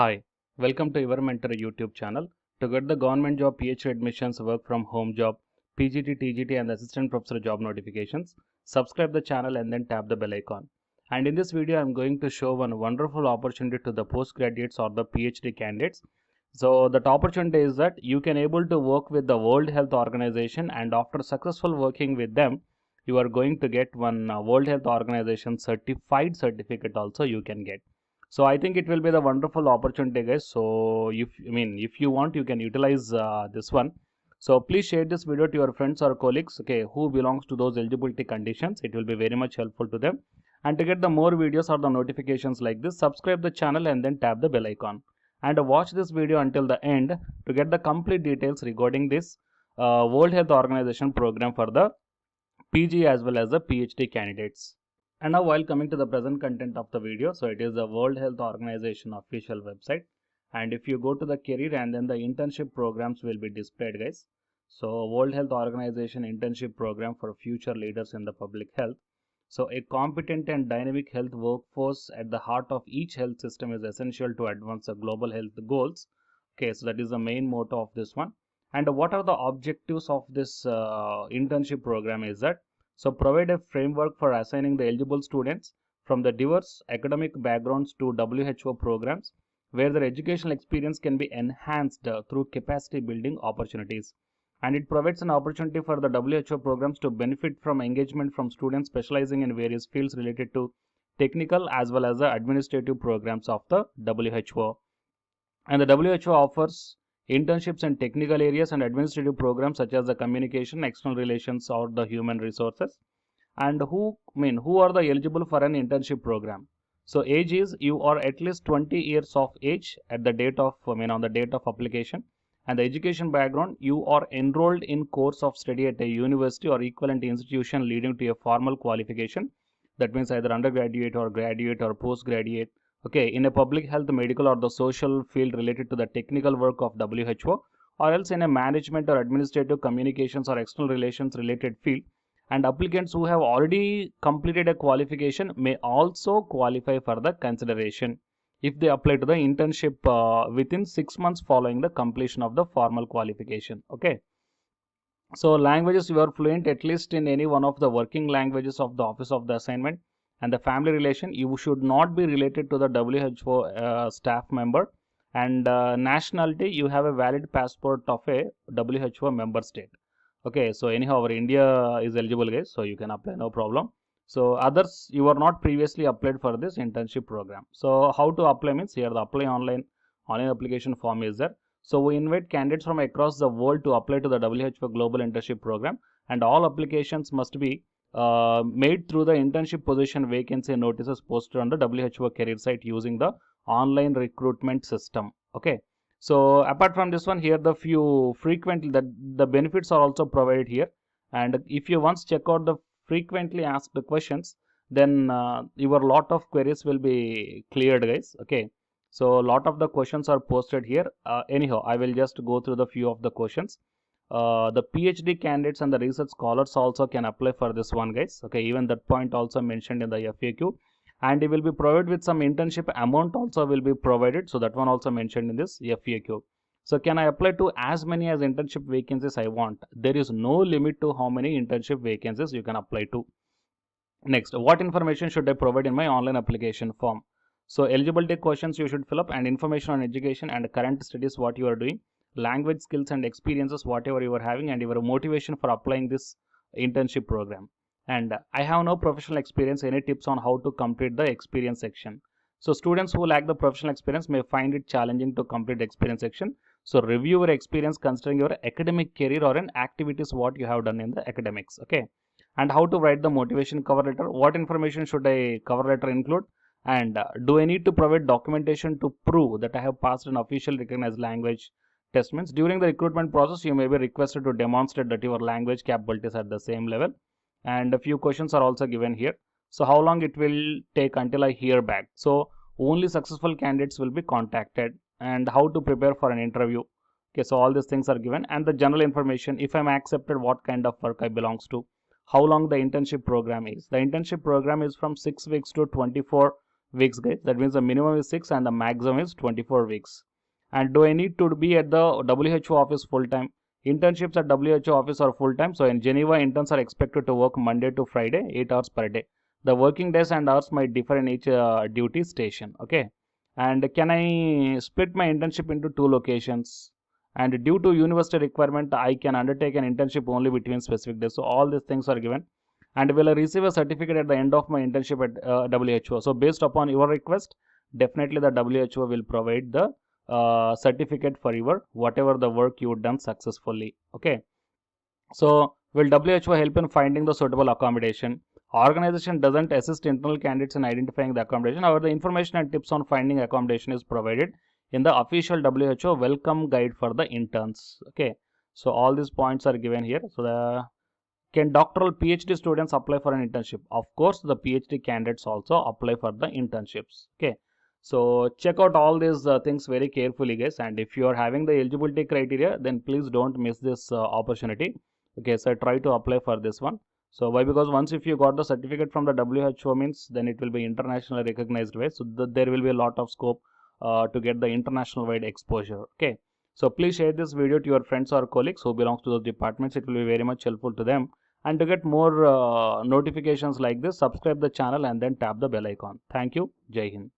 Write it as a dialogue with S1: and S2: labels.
S1: Hi, welcome to Your Mentor YouTube channel. To get the government job PhD admissions, work from home job, PGT, TGT and assistant professor job notifications, subscribe the channel and then tap the bell icon. And in this video, I am going to show one wonderful opportunity to the postgraduates or the PhD candidates. So that opportunity is that you can able to work with the World Health Organization, and after successful working with them, you are going to get one World Health Organization certified certificate also you can get. So I think it will be the wonderful opportunity, guys. So if you want, you can utilize this one. So please share this video to your friends or colleagues, okay, who belongs to those eligibility conditions. It will be very much helpful to them. And to get the more videos or the notifications like this, subscribe the channel and then tap the bell icon. And watch this video until the end to get the complete details regarding this World Health Organization program for the PG as well as the PhD candidates. And now while coming to the present content of the video, so it is the World Health Organization official website. And if you go to the career and then the internship programs will be displayed, guys. So World Health Organization internship program for future leaders in the public health. So a competent and dynamic health workforce at the heart of each health system is essential to advance the global health goals. Okay, so that is the main motto of this one. And what are the objectives of this internship program is that, so provide a framework for assigning the eligible students from the diverse academic backgrounds to WHO programs where their educational experience can be enhanced through capacity building opportunities. And it provides an opportunity for the WHO programs to benefit from engagement from students specializing in various fields related to technical as well as the administrative programs of the WHO. And the WHO offers internships in technical areas and administrative programs such as the communication, external relations, or the human resources. And who are the eligible for an internship program? So age is, you are at least 20 years of age at the date of on the date of application. And the education background, you are enrolled in course of study at a university or equivalent institution leading to a formal qualification. That means either undergraduate or graduate or postgraduate, okay, in a public health, medical or the social field related to the technical work of WHO, or else in a management or administrative communications or external relations related field. And applicants who have already completed a qualification may also qualify for the consideration if they apply to the internship within 6 months following the completion of the formal qualification. Okay, so languages, you are fluent at least in any one of the working languages of the office of the assignment. And the family relation, you should not be related to the WHO staff member. And nationality, you have a valid passport of a WHO member state. Okay, so anyhow our India is eligible, guys, so you can apply, no problem. So others, you are not previously applied for this internship program. So how to apply means, here the apply online application form is there. So we invite candidates from across the world to apply to the WHO Global Internship Program, and all applications must be made through the internship position vacancy notices posted on the WHO career site using the online recruitment system. Okay, so apart from this one, here the few frequently the benefits are also provided here. And if you once check out the frequently asked questions, then your lot of queries will be cleared, guys. Okay, so a lot of the questions are posted here. Anyhow, I will just go through the few of the questions. The PhD candidates and the research scholars also can apply for this one, guys. Okay, even that point also mentioned in the FAQ. And it will be provided with some internship amount also will be provided. So that one also mentioned in this FAQ. So can I apply to as many as internship vacancies I want? There is no limit to how many internship vacancies you can apply to. Next, what information should I provide in my online application form? So eligibility questions you should fill up, and information on education and current studies, what you are doing, language skills and experiences, whatever you are having, and your motivation for applying this internship program. And I have no professional experience, any tips on how to complete the experience section? So students who lack the professional experience may find it challenging to complete the experience section. So review your experience considering your academic career or an activities what you have done in the academics. Okay, and how to write the motivation cover letter, what information should I cover letter include, and do I need to provide documentation to prove that I have passed an official recognized language test? Means during the recruitment process you may be requested to demonstrate that your language capabilities at the same level. And a few questions are also given here. So how long it will take until I hear back? So only successful candidates will be contacted. And how to prepare for an interview. Okay, so all these things are given. And the general information, if I'm accepted, what kind of work I belongs to, how long the internship program is. The internship program is from 6 weeks to 24 weeks, guys. That means the minimum is 6 and the maximum is 24 weeks. And do I need to be at the WHO office full time? Internships at WHO office are full time. So in Geneva, interns are expected to work Monday to Friday, 8 hours per day. The working days and hours might differ in each duty station. Okay. And can I split my internship into 2 locations? And due to university requirement, I can undertake an internship only between specific days. So all these things are given. And will I receive a certificate at the end of my internship at WHO? So based upon your request, definitely the WHO will provide the certificate for your whatever the work you've done successfully. Okay. So will WHO help in finding the suitable accommodation? Organization doesn't assist internal candidates in identifying the accommodation. However, the information and tips on finding accommodation is provided in the official WHO welcome guide for the interns. Okay. So all these points are given here. So can doctoral PhD students apply for an internship? Of course, the PhD candidates also apply for the internships. Okay. So check out all these things very carefully, guys. And if you are having the eligibility criteria, then please don't miss this opportunity. Okay, so try to apply for this one. So why? Because once if you got the certificate from the WHO means, then it will be internationally recognized way. So there will be a lot of scope to get the international wide exposure. Okay. So please share this video to your friends or colleagues who belongs to those departments. It will be very much helpful to them. And to get more notifications like this, subscribe the channel and then tap the bell icon. Thank you. Jai Hind.